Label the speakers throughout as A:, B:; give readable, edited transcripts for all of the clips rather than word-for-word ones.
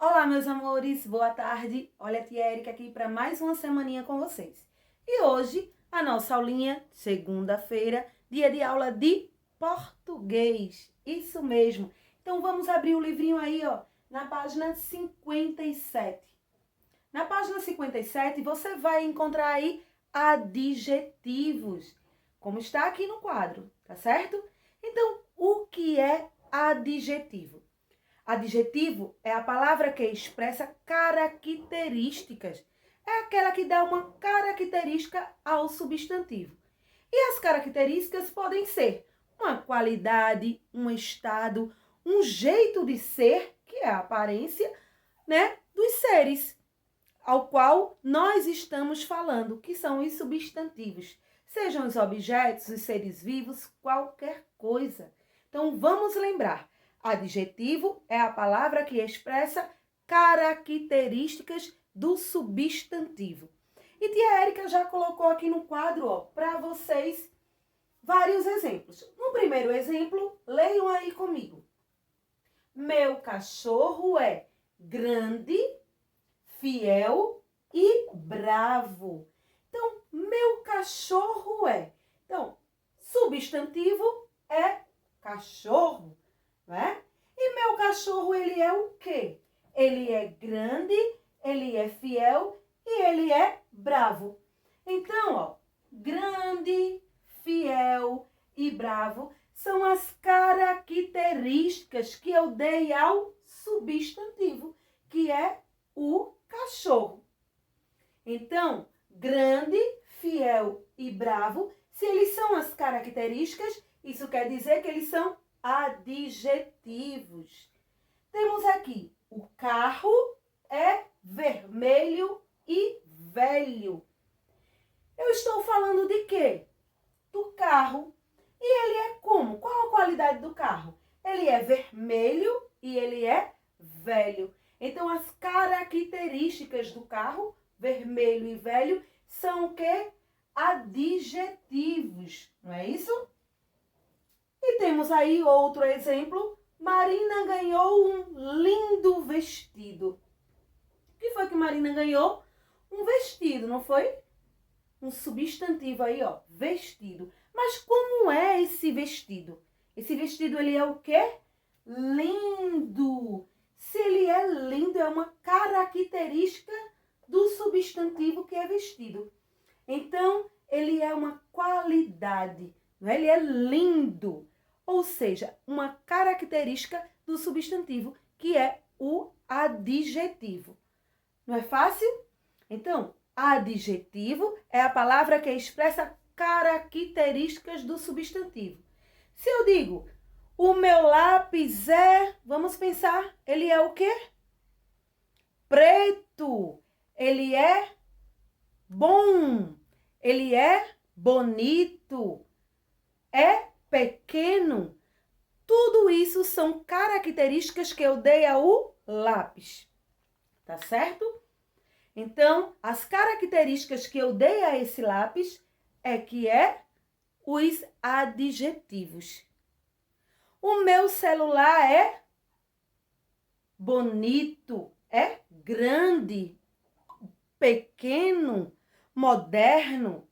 A: Olá, meus amores, boa tarde. Olha a tia Érica aqui para mais uma semaninha com vocês. E hoje, a nossa aulinha, segunda-feira, dia de aula de português. Isso mesmo. Então, vamos abrir o livrinho aí, ó, na página 57. Na página 57, você vai encontrar aí adjetivos, como está aqui no quadro, tá certo? Então, o que é adjetivo? Adjetivo é a palavra que expressa características. É aquela que dá uma característica ao substantivo. E as características podem ser uma qualidade, um estado, um jeito de ser, que é a aparência, né, dos seres, ao qual nós estamos falando, que são os substantivos. Sejam os objetos, os seres vivos, qualquer coisa. Então, vamos lembrar. Adjetivo é a palavra que expressa características do substantivo. E tia Érica já colocou aqui no quadro, para vocês vários exemplos. No primeiro exemplo, leiam aí comigo. Meu cachorro é grande, fiel e bravo. Então, meu cachorro é. Então, substantivo é cachorro. Né? E meu cachorro, ele é o quê? Ele é grande, ele é fiel e ele é bravo. Então, ó, grande, fiel e bravo são as características que eu dei ao substantivo, que é o cachorro. Então, grande, fiel e bravo, se eles são as características, isso quer dizer que eles são adjetivos. Temos aqui, o carro é vermelho e velho. Eu estou falando de quê? Do carro. E ele é como? Qual a qualidade do carro? Ele é vermelho e ele é velho. Então, as características do carro, vermelho e velho, são o quê? Adjetivos. Não é isso? E temos aí outro exemplo. Marina ganhou um lindo vestido. O que foi que Marina ganhou? Um vestido, não foi? Um substantivo aí, ó, vestido. Mas como é esse vestido? Esse vestido, ele é o quê? Lindo. Se ele é lindo, é uma característica do substantivo que é vestido. Então, ele é uma qualidade, não é? Ele é lindo. Ou seja, uma característica do substantivo, que é o adjetivo. Não é fácil? Então, adjetivo é a palavra que expressa características do substantivo. Se eu digo, o meu lápis é, vamos pensar, ele é o quê? Preto. Ele é bom. Ele é bonito. É pequeno. Tudo isso são características que eu dei ao lápis. Tá certo? Então, as características que eu dei a esse lápis é os adjetivos. O meu celular é bonito, é grande, pequeno, moderno.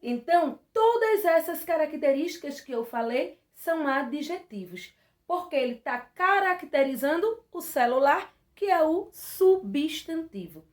A: Então, todas essas características que eu falei são adjetivos, porque ele está caracterizando o celular, que é o substantivo.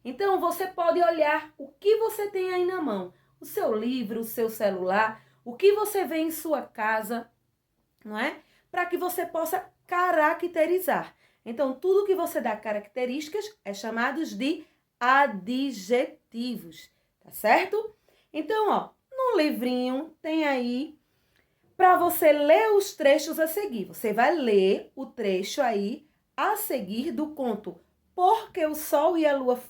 A: Então, você pode olhar o que você tem aí na mão, o seu livro, o seu celular, o que você vê em sua casa, não é? Para que você possa caracterizar. Então, tudo que você dá características é chamado de adjetivos, tá certo? Então, ó, no livrinho tem aí para você ler os trechos a seguir. Você vai ler o trecho aí a seguir do conto Porque o Sol e a Lua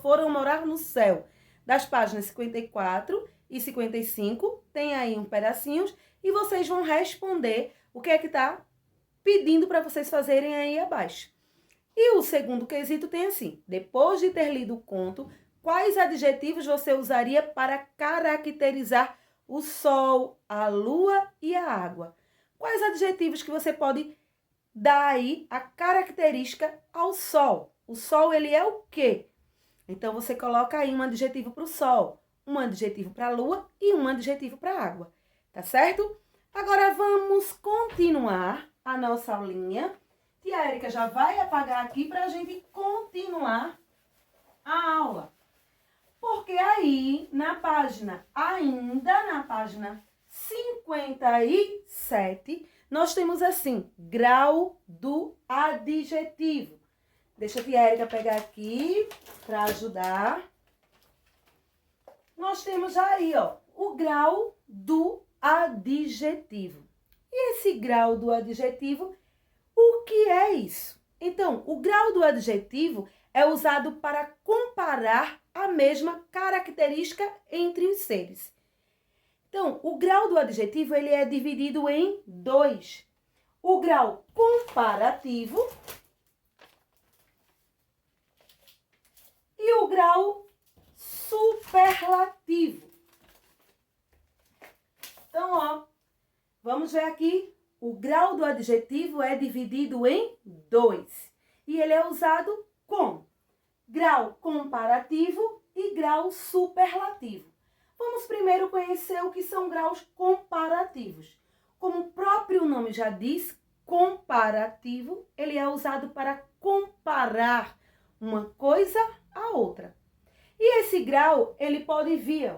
A: foram morar no céu, das páginas 54 e 55. Tem aí um pedacinhos e vocês vão responder o que é que está pedindo para vocês fazerem aí abaixo. E o segundo quesito tem assim: depois de ter lido o conto, quais adjetivos você usaria para caracterizar o sol, a lua e a água? Quais adjetivos que você pode dá aí a característica ao sol. O sol, ele é o quê? Então, você coloca aí um adjetivo para o sol, um adjetivo para a lua e um adjetivo para a água, tá certo? Agora, vamos continuar a nossa aulinha. Tia Érica já vai apagar aqui para a gente continuar a aula. Porque aí, ainda na página 57, nós temos assim, grau do adjetivo. Deixa a tia Érica pegar aqui para ajudar. Nós temos aí, ó, o grau do adjetivo. E esse grau do adjetivo, o que é isso? Então, o grau do adjetivo é usado para comparar a mesma característica entre os seres. Então, o grau do adjetivo, ele é dividido em dois. O grau comparativo e o grau superlativo. Então, ó, vamos ver aqui. O grau do adjetivo é dividido em dois. E ele é usado com grau comparativo e grau superlativo. Vamos primeiro conhecer o que são graus comparativos. Como o próprio nome já diz, comparativo, ele é usado para comparar uma coisa a outra. E esse grau, ele pode vir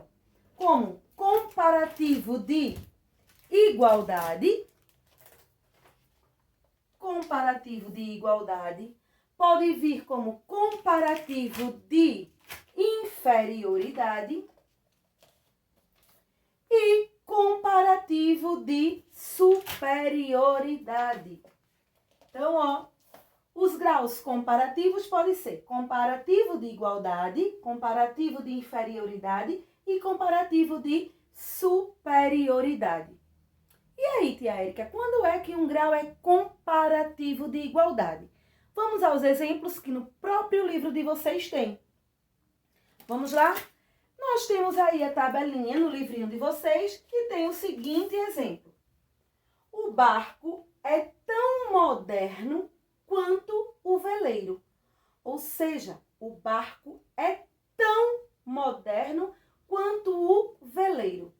A: como comparativo de igualdade, pode vir como comparativo de inferioridade e comparativo de superioridade. Então, ó, os graus comparativos podem ser comparativo de igualdade, comparativo de inferioridade e comparativo de superioridade. E aí, tia Érica, quando é que um grau é comparativo de igualdade? Vamos aos exemplos que no próprio livro de vocês tem. Vamos lá? Nós temos aí a tabelinha no livrinho de vocês que tem o seguinte exemplo. O barco é tão moderno quanto o veleiro. Ou seja, o barco é tão moderno quanto o veleiro.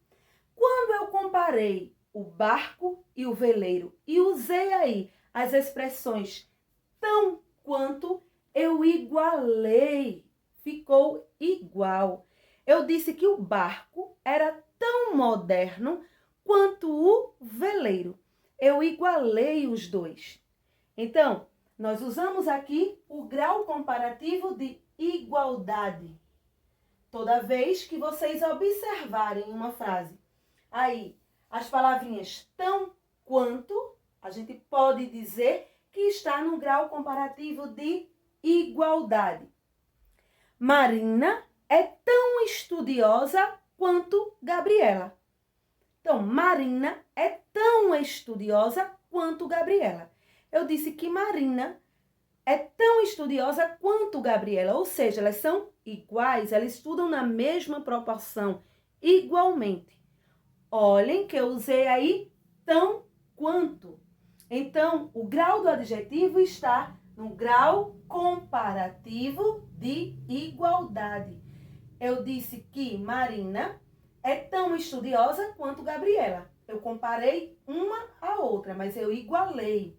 A: Quando eu comparei o barco e o veleiro e usei aí as expressões tão quanto, eu igualei, ficou igual. Eu disse que o barco era tão moderno quanto o veleiro. Eu igualei os dois. Então, nós usamos aqui o grau comparativo de igualdade. Toda vez que vocês observarem uma frase, aí, as palavrinhas tão quanto, a gente pode dizer que está no grau comparativo de igualdade. Marina é tão estudiosa quanto Gabriela. Então, Marina é tão estudiosa quanto Gabriela. Eu disse que Marina é tão estudiosa quanto Gabriela, ou seja, elas são iguais, elas estudam na mesma proporção, igualmente. Olhem que eu usei aí tão quanto. Então, o grau do adjetivo está no grau comparativo de igualdade. Eu disse que Marina é tão estudiosa quanto Gabriela. Eu comparei uma à outra, mas eu igualei.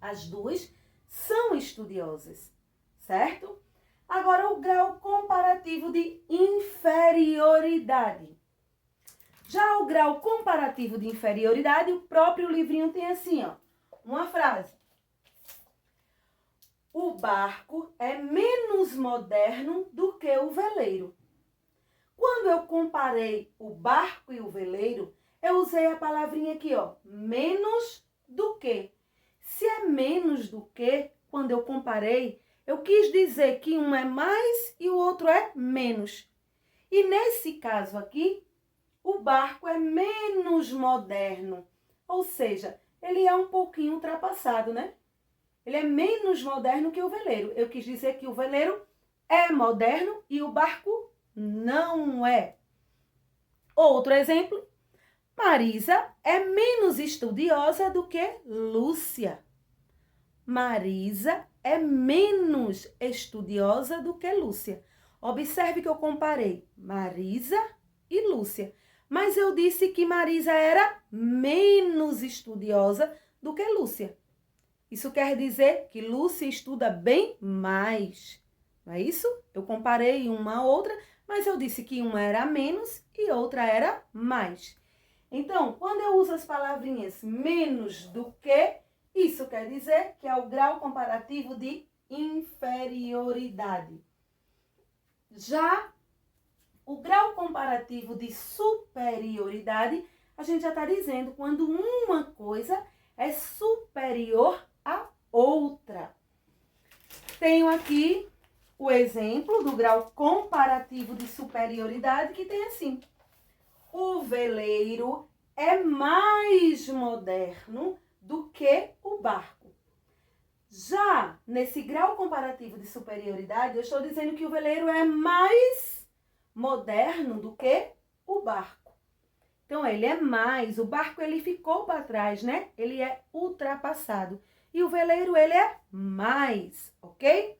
A: As duas são estudiosas, certo? Agora, o grau comparativo de inferioridade. Já o grau comparativo de inferioridade, o próprio livrinho tem assim, ó, uma frase. O barco é menos moderno do que o veleiro. Quando eu comparei o barco e o veleiro, eu usei a palavrinha aqui, ó, menos do que. Se é menos do que, quando eu comparei, eu quis dizer que um é mais e o outro é menos. E nesse caso aqui, o barco é menos moderno, ou seja, ele é um pouquinho ultrapassado, né? Ele é menos moderno que o veleiro. Eu quis dizer que o veleiro é moderno e o barco não é. Outro exemplo, Marisa é menos estudiosa do que Lúcia. Marisa é menos estudiosa do que Lúcia. Observe que eu comparei Marisa e Lúcia. Mas eu disse que Marisa era menos estudiosa do que Lúcia. Isso quer dizer que Lúcia estuda bem mais. Não é isso? Eu comparei uma a outra, mas eu disse que uma era menos e outra era mais. Então, quando eu uso as palavrinhas menos do que, isso quer dizer que é o grau comparativo de inferioridade. Já o grau comparativo de superioridade, a gente já está dizendo quando uma coisa é superior à outra. Tenho aqui o exemplo do grau comparativo de superioridade, que tem assim: o veleiro é mais moderno do que o barco. Já nesse grau comparativo de superioridade, eu estou dizendo que o veleiro é mais moderno do que o barco. Então, ele é mais, o barco ele ficou para trás, né? Ele é ultrapassado. E o veleiro ele é mais, ok?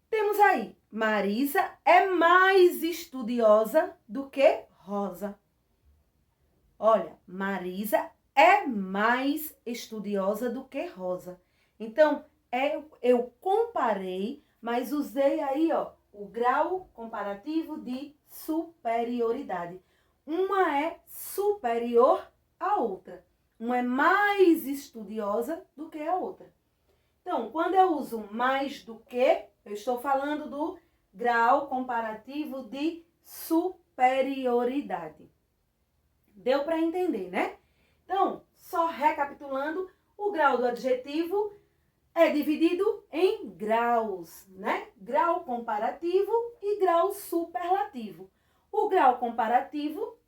A: Temos aí, Marisa é mais estudiosa do que Rosa. Olha, Marisa é mais estudiosa do que Rosa. Então, eu comparei, mas usei aí, ó, o grau comparativo de superioridade. Uma é superior à outra. Uma é mais estudiosa do que a outra. Então, quando eu uso mais do que, eu estou falando do grau comparativo de superioridade. Deu para entender, né? Então, só recapitulando, o grau do adjetivo é dividido em graus, né? Grau comparativo e grau superlativo. O grau comparativo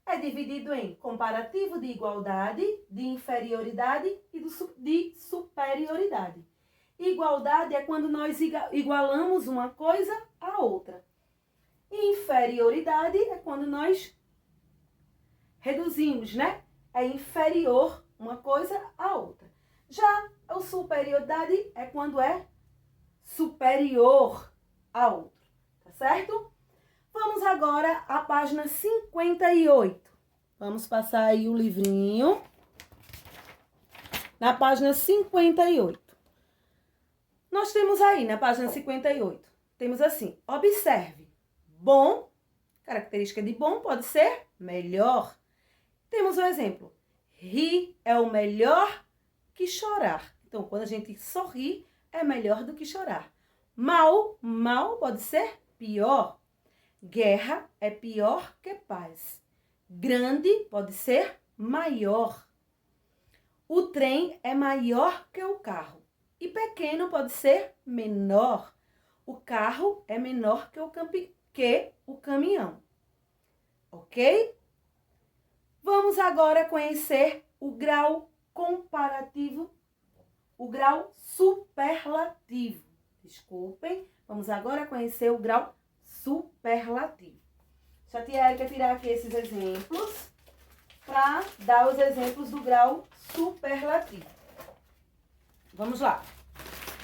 A: é dividido em comparativo de igualdade, de inferioridade e de superioridade. Igualdade é quando nós igualamos uma coisa à outra. Inferioridade é quando nós reduzimos, né? É inferior uma coisa à outra. Já a superioridade é quando é superior a outro, tá certo? Vamos agora à página 58. Vamos passar aí o livrinho. Na página 58. Nós temos aí, na página 58, temos assim: observe. Bom, característica de bom pode ser melhor. Temos um exemplo. Rir é o melhor que chorar. Então, quando a gente sorri, é melhor do que chorar. Mal pode ser pior. Guerra é pior que paz. Grande pode ser maior. O trem é maior que o carro. E pequeno pode ser menor. O carro é menor que o caminhão. Ok? Vamos agora conhecer o grau comparativo, o grau superlativo. Desculpem, vamos agora conhecer o grau superlativo. Deixa a tia Érica tirar aqui esses exemplos para dar os exemplos do grau superlativo. Vamos lá.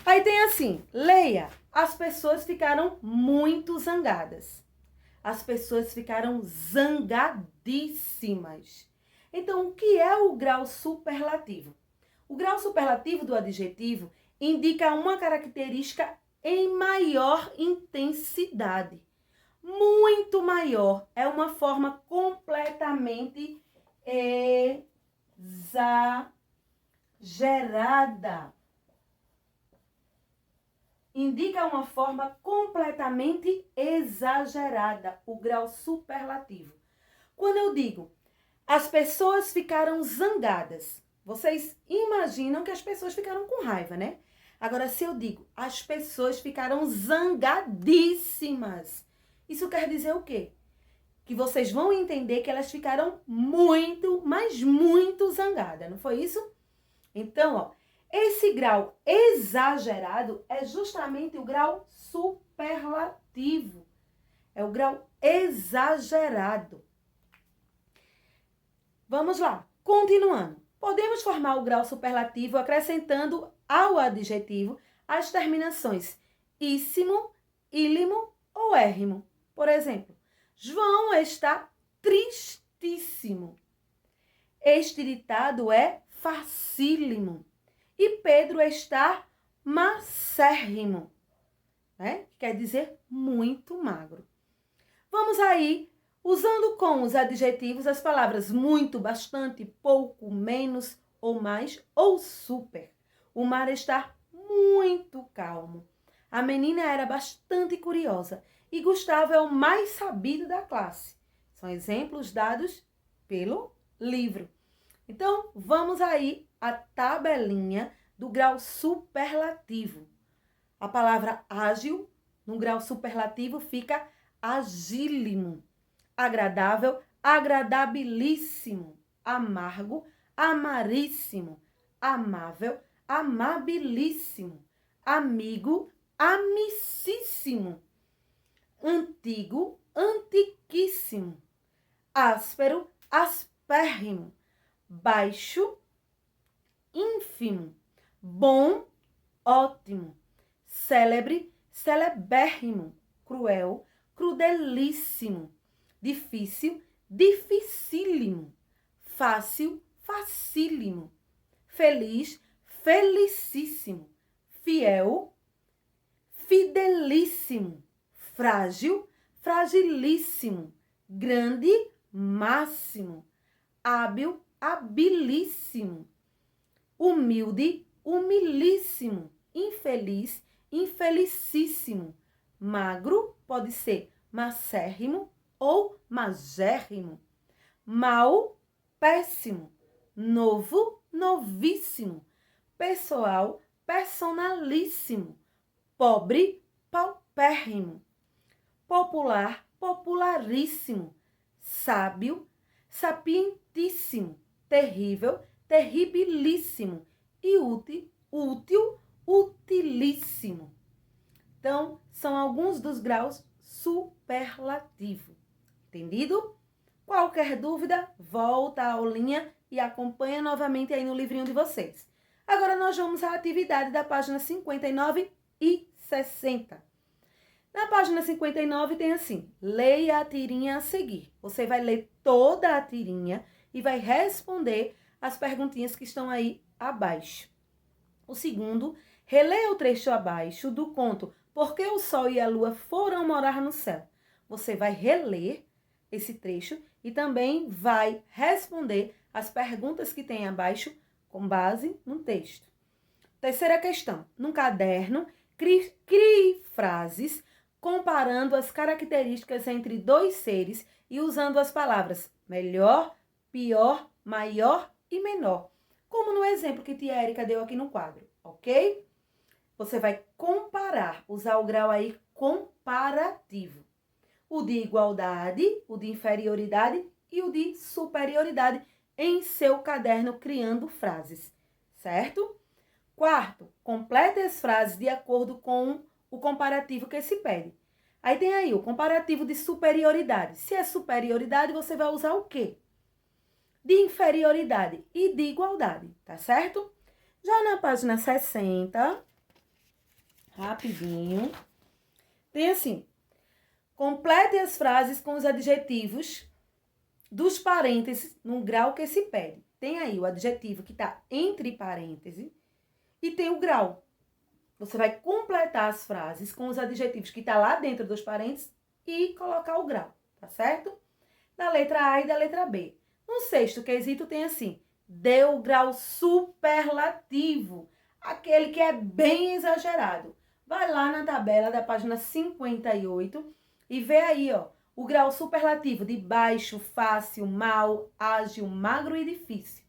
A: Aí tem assim, leia. As pessoas ficaram muito zangadas. As pessoas ficaram zangadíssimas. Então, o que é o grau superlativo? O grau superlativo do adjetivo indica uma característica em maior intensidade. Muito maior. É uma forma completamente exagerada. Indica uma forma completamente exagerada, o grau superlativo. Quando eu digo, as pessoas ficaram zangadas, vocês imaginam que as pessoas ficaram com raiva, né? Agora, se eu digo, as pessoas ficaram zangadíssimas, isso quer dizer o quê? Que vocês vão entender que elas ficaram muito, mas muito zangadas, não foi isso? Então, ó, esse grau exagerado é justamente o grau superlativo. É o grau exagerado. Vamos lá, continuando. Podemos formar o grau superlativo acrescentando ao adjetivo as terminações íssimo, ílimo ou érrimo. Por exemplo, João está tristíssimo. Este ditado é facílimo. E Pedro está macérrimo, né? Quer dizer muito magro. Vamos aí, usando com os adjetivos as palavras muito, bastante, pouco, menos ou mais ou super. O mar está muito calmo. A menina era bastante curiosa e Gustavo é o mais sabido da classe. São exemplos dados pelo livro. Então, vamos aí à tabelinha do grau superlativo. A palavra ágil, no grau superlativo, fica agílimo. Agradável, agradabilíssimo. Amargo, amaríssimo. Amável, amabilíssimo. Amigo, amicíssimo. Antigo, antiquíssimo. Áspero, aspérrimo. Baixo, ínfimo. Bom, ótimo. Célebre, celebérrimo. Cruel, crudelíssimo. Difícil, dificílimo. Fácil, facílimo. Feliz, felicíssimo. Fiel, fidelíssimo. Frágil, fragilíssimo. Grande, máximo. Hábil, habilíssimo. Humilde, humilíssimo. Infeliz, infelicíssimo. Magro pode ser macérrimo ou magérrimo. Mau, péssimo. Novo, novíssimo. Pessoal, personalíssimo. Pobre, paupérrimo. Popular, popularíssimo. Sábio, sapientíssimo. Terrível, terribilíssimo. E útil, útil, utilíssimo. Então, são alguns dos graus superlativo. Entendido? Qualquer dúvida, volta à aulinha e acompanha novamente aí no livrinho de vocês. Agora nós vamos à atividade da página 59 e 60. Na página 59 tem assim, leia a tirinha a seguir. Você vai ler toda a tirinha e vai responder as perguntinhas que estão aí abaixo. O segundo, releia o trecho abaixo do conto Por que o Sol e a Lua foram morar no céu? Você vai reler esse trecho e também vai responder as perguntas que tem abaixo com base no texto. Terceira questão, num caderno, crie frases comparando as características entre dois seres e usando as palavras melhor, pior, maior e menor, como no exemplo que tia Érica deu aqui no quadro, ok? Você vai comparar, usar o grau aí comparativo. O de igualdade, o de inferioridade e o de superioridade em seu caderno criando frases, certo? Quarto, complete as frases de acordo com o comparativo que se pede. Aí tem aí o comparativo de superioridade. Se é superioridade, você vai usar o quê? De inferioridade e de igualdade, tá certo? Já na página 60, rapidinho, tem assim, complete as frases com os adjetivos dos parênteses no grau que se pede. Tem aí o adjetivo que está entre parênteses e tem o grau. Você vai completar as frases com os adjetivos que está lá dentro dos parênteses e colocar o grau, tá certo? Da letra A e da letra B. No sexto quesito tem assim, dê o grau superlativo, aquele que é bem exagerado. Vai lá na tabela da página 58 e vê aí, ó, o grau superlativo de baixo, fácil, mal, ágil, magro e difícil.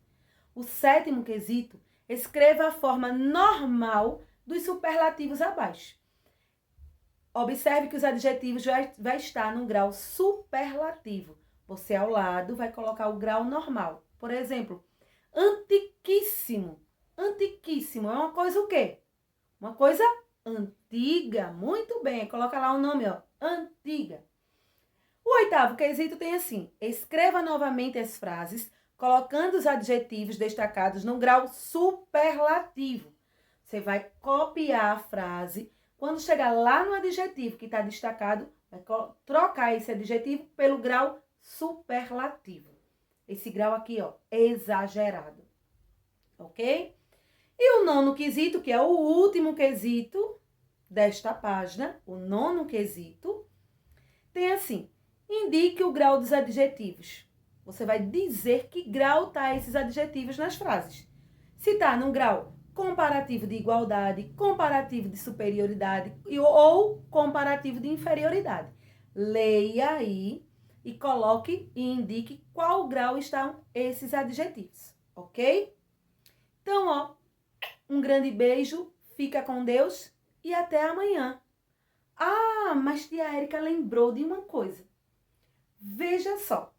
A: O sétimo quesito, escreva a forma normal dos superlativos abaixo. Observe que os adjetivos vai estar no grau superlativo. Você ao lado vai colocar o grau normal. Por exemplo, antiquíssimo. Antiquíssimo é uma coisa o quê? Uma coisa antiga. Muito bem, coloca lá o nome, ó, antiga. O oitavo quesito tem assim, escreva novamente as frases, colocando os adjetivos destacados no grau superlativo. Você vai copiar a frase. Quando chegar lá no adjetivo que está destacado, vai trocar esse adjetivo pelo grau superlativo. Esse grau aqui, ó, exagerado. Ok? E o nono quesito, que é o último quesito desta página, o nono quesito, tem assim: indique o grau dos adjetivos. Você vai dizer que grau tá esses adjetivos nas frases. Se tá no grau comparativo de igualdade, comparativo de superioridade ou comparativo de inferioridade. Leia aí e coloque e indique qual grau estão esses adjetivos, ok? Então, ó, um grande beijo, fica com Deus e até amanhã. Ah, mas tia Érica lembrou de uma coisa. Veja só,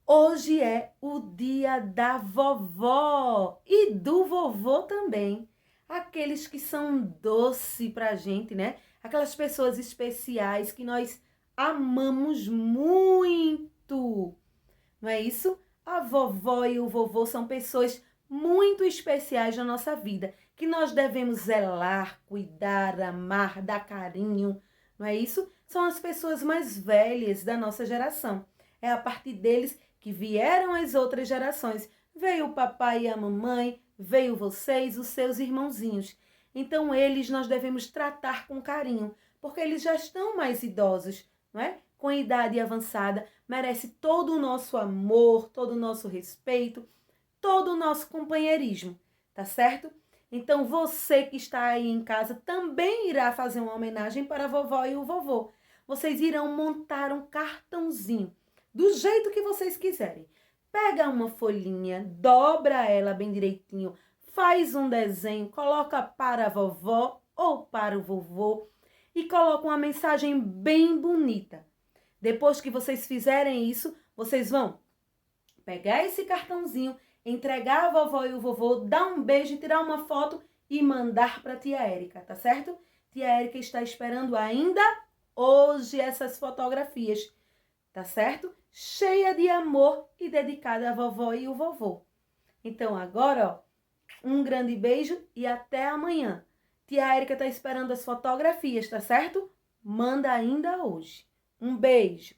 A: hoje é o dia da vovó e do vovô também. Aqueles que são doce pra gente, né? Aquelas pessoas especiais que nós amamos muito. Não é isso? A vovó e o vovô são pessoas muito especiais na nossa vida, que nós devemos zelar, cuidar, amar, dar carinho. Não é isso? São as pessoas mais velhas da nossa geração. É a partir deles que vieram as outras gerações. Veio o papai e a mamãe, veio vocês, os seus irmãozinhos. Então eles nós devemos tratar com carinho, porque eles já estão mais idosos, não é? Com idade avançada, merece todo o nosso amor, todo o nosso respeito, todo o nosso companheirismo, tá certo? Então você que está aí em casa também irá fazer uma homenagem para a vovó e o vovô. Vocês irão montar um cartãozinho, do jeito que vocês quiserem. Pega uma folhinha, dobra ela bem direitinho, faz um desenho, coloca para a vovó ou para o vovô e coloca uma mensagem bem bonita. Depois que vocês fizerem isso, vocês vão pegar esse cartãozinho, entregar a vovó e o vovô, dar um beijo, tirar uma foto e mandar para tia Érica, tá certo? Tia Érica está esperando ainda hoje essas fotografias, tá certo? Cheia de amor e dedicada à vovó e o vovô. Então agora, ó, um grande beijo e até amanhã. Tia Érica está esperando as fotografias, tá certo? Manda ainda hoje. Um beijo.